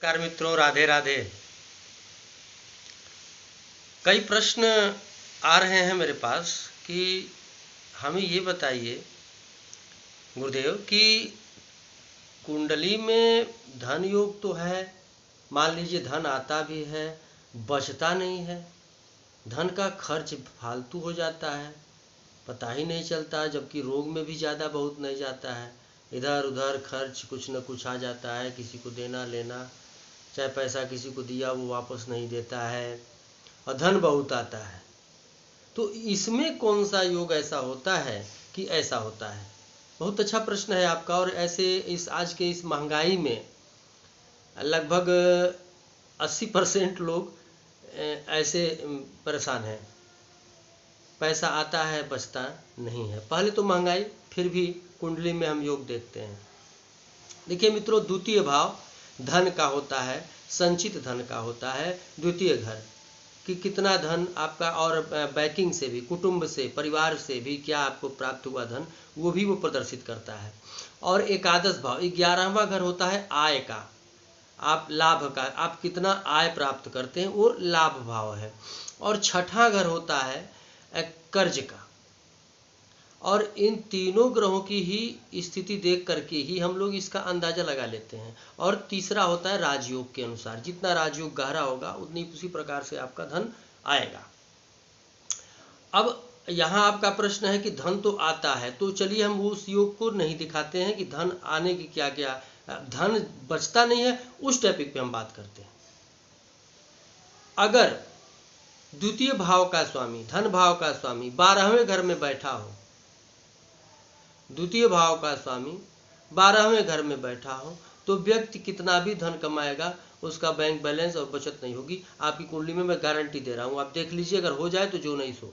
नमस्कार मित्रों, राधे राधे। कई प्रश्न आ रहे हैं मेरे पास कि हमें ये बताइए गुरुदेव कि कुंडली में धन योग तो है, मान लीजिए धन आता भी है, बचता नहीं है, धन का खर्च फालतू हो जाता है, पता ही नहीं चलता, जबकि रोग में भी ज़्यादा बहुत नहीं जाता है, इधर उधर खर्च कुछ न कुछ आ जाता है, किसी को देना लेना, चाहे पैसा किसी को दिया वो वापस नहीं देता है और धन बहुत आता है। तो इसमें कौन सा योग ऐसा होता है कि ऐसा होता है? बहुत अच्छा प्रश्न है आपका। और ऐसे इस आज के इस महंगाई में लगभग 80% लोग ऐसे परेशान हैं। पैसा आता है, बचता नहीं है। पहले तो महंगाई, फिर भी कुंडली में हम योग देखते हैं। देखिए मित्रों, द्वितीय भाव धन का होता है, संचित धन का होता है। द्वितीय घर कि कितना धन आपका, और बैकिंग से भी, कुटुंब से, परिवार से भी क्या आपको प्राप्त हुआ धन, वो भी वो प्रदर्शित करता है। और एकादश भाव 11वां घर होता है आय का, आप लाभ का, आप कितना आय प्राप्त करते हैं, वो लाभ भाव है। और छठा घर होता है कर्ज का। और इन तीनों ग्रहों की ही स्थिति देख करके ही हम लोग इसका अंदाजा लगा लेते हैं। और तीसरा होता है राजयोग के अनुसार, जितना राजयोग गहरा होगा उतनी उसी प्रकार से आपका धन आएगा। अब यहाँ आपका प्रश्न है कि धन तो आता है, तो चलिए हम उस योग को नहीं दिखाते हैं कि धन आने की क्या क्या, धन बचता नहीं है, उस टॉपिक पे हम बात करते हैं। अगर द्वितीय भाव का स्वामी, धन भाव का स्वामी 12वें घर में बैठा हो, द्वितीय भाव का स्वामी 12वें घर में बैठा हो, तो व्यक्ति कितना भी धन कमाएगा, उसका बैंक बैलेंस और बचत नहीं होगी। आपकी कुंडली में मैं गारंटी दे रहा हूं, आप देख लीजिए, अगर हो जाए तो जो नहीं सो।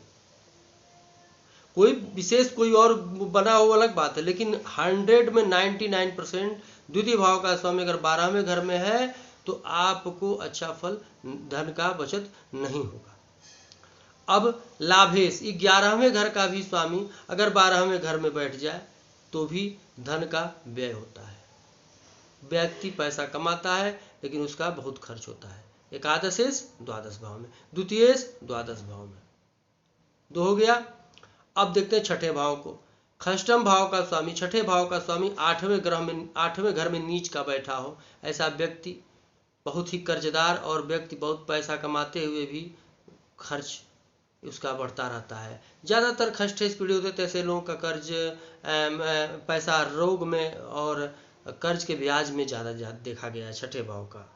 कोई विशेष कोई और बना हो अलग बात है, लेकिन 100 में 99% द्वितीय भाव का स्वामी अगर 12वें घर में है तो आपको अच्छा फल, धन का बचत नहीं होगा। अब लाभेश 11वें घर का भी स्वामी अगर 12वें घर में बैठ जाए तो भी धन का व्यय होता है। व्यक्ति पैसा कमाता है लेकिन उसका बहुत खर्च होता है। एकादशेश द्वादश भाव में, द्वितीयेश द्वादश भाव में, दो हो गया। अब देखते हैं छठे भाव को। खष्टम भाव का स्वामी, छठे भाव का स्वामी 8वें घर में नीच का बैठा हो, ऐसा व्यक्ति बहुत ही कर्जदार, और व्यक्ति बहुत पैसा कमाते हुए भी खर्च उसका बढ़ता रहता है। ज़्यादातर खष्टेश पीढ़ी होते हैं, ऐसे लोगों का कर्ज, पैसा रोग में और कर्ज के ब्याज में ज़्यादा देखा गया है छठे भाव का।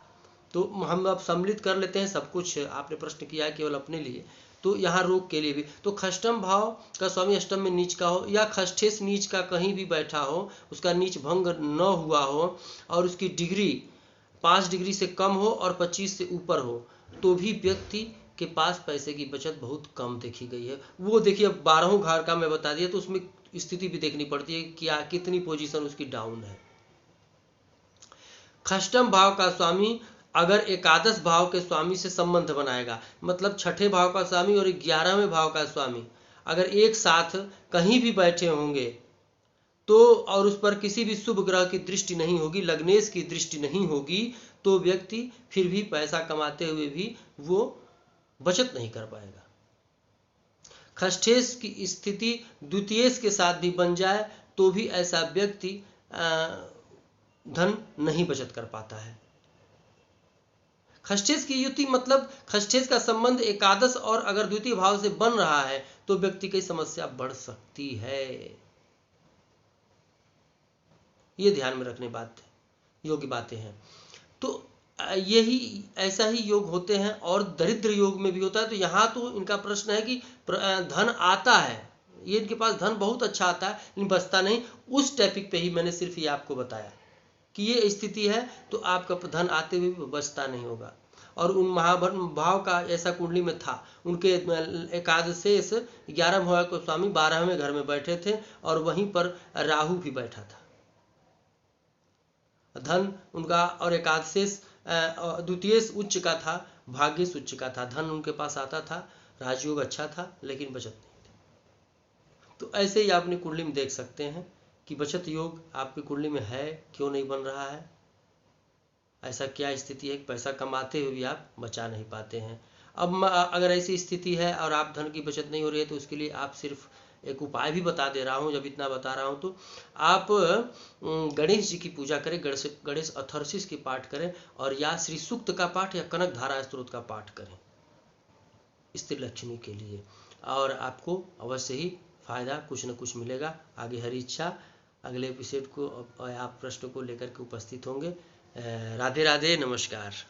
तो हम अब सम्मिलित कर लेते हैं सब कुछ। आपने प्रश्न किया केवल अपने लिए, तो यहाँ रोग के लिए भी। तो खष्टम भाव का स्वामी अष्टम में नीच का हो, या खष्टेश नीच का कहीं भी बैठा हो, उसका नीच भंग न हुआ हो, और उसकी डिग्री 5 डिग्री से कम हो और 25 से ऊपर हो, तो भी व्यक्ति के पास पैसे की बचत बहुत कम देखी गई है। वो देखिए, 12वें घर का मैं बता दिया, तो उसमें स्थिति भी देखनी पड़ती है क्या, कितनी पोजीशन उसकी डाउन है। खष्टम भाव का स्वामी अगर एकादश भाव के स्वामी से संबंध बनाएगा, मतलब छठे भाव का स्वामी और 11वें भाव का स्वामी अगर एक साथ कहीं भी बैठे होंगे तो, और उस पर किसी भी शुभ ग्रह की दृष्टि नहीं होगी, लग्नेश की दृष्टि नहीं होगी, तो व्यक्ति फिर भी पैसा कमाते हुए भी वो बचत नहीं कर पाएगा। खष्टेश की स्थिति द्वितीयेश के साथ भी बन जाए तो भी ऐसा व्यक्ति धन नहीं बचत कर पाता है। खष्टेश की युति मतलब खष्टेश का संबंध एकादश और अगर द्वितीय भाव से बन रहा है तो व्यक्ति की समस्या बढ़ सकती है। ये ध्यान में रखने बात योग्य बातें हैं। तो यही ऐसा ही योग होते हैं, और दरिद्र योग में भी होता है। तो यहाँ तो इनका प्रश्न है कि धन आता है, ये इनके पास धन बहुत अच्छा आता है लेकिन बचता नहीं। उस टॉपिक पे ही मैंने सिर्फ ये आपको बताया कि ये स्थिति है, तो आपका धन आते हुए भी बचता नहीं होगा। और उन महाभाव का ऐसा कुंडली में था, उनके एकादशेश 11 भाव को स्वामी 12वें घर में बैठे थे, और वहीं पर राहु भी बैठा था। धन उनका और एकादशेश द्वितीयेश उच्च का था, भाग्येश उच्च का था, धन उनके पास आता था, राजयोग अच्छा था लेकिन बचत नहीं थी। तो ऐसे ही आप अपनी कुंडली में देख सकते हैं कि बचत योग आपकी कुंडली में है, क्यों नहीं बन रहा है। ऐसा क्या स्थिति है कि पैसा कमाते हुए भी आप बचा नहीं पाते हैं। अब अगर ऐसी स्थिति है और आप धन की बचत नहीं हो रही है, तो उसके लिए आप सिर्फ एक उपाय भी बता दे रहा हूँ। जब इतना बता रहा हूँ तो आप गणेश जी की पूजा करें, गणेश अथर्सिस की पाठ करें, और या श्री सूक्त का पाठ या कनक धारा स्त्रोत का पाठ करें स्त्री लक्ष्मी के लिए, और आपको अवश्य ही फायदा कुछ न कुछ मिलेगा। आगे हरी इच्छा अगले एपिसोड को आप प्रश्न को लेकर के उपस्थित होंगे। राधे राधे, नमस्कार।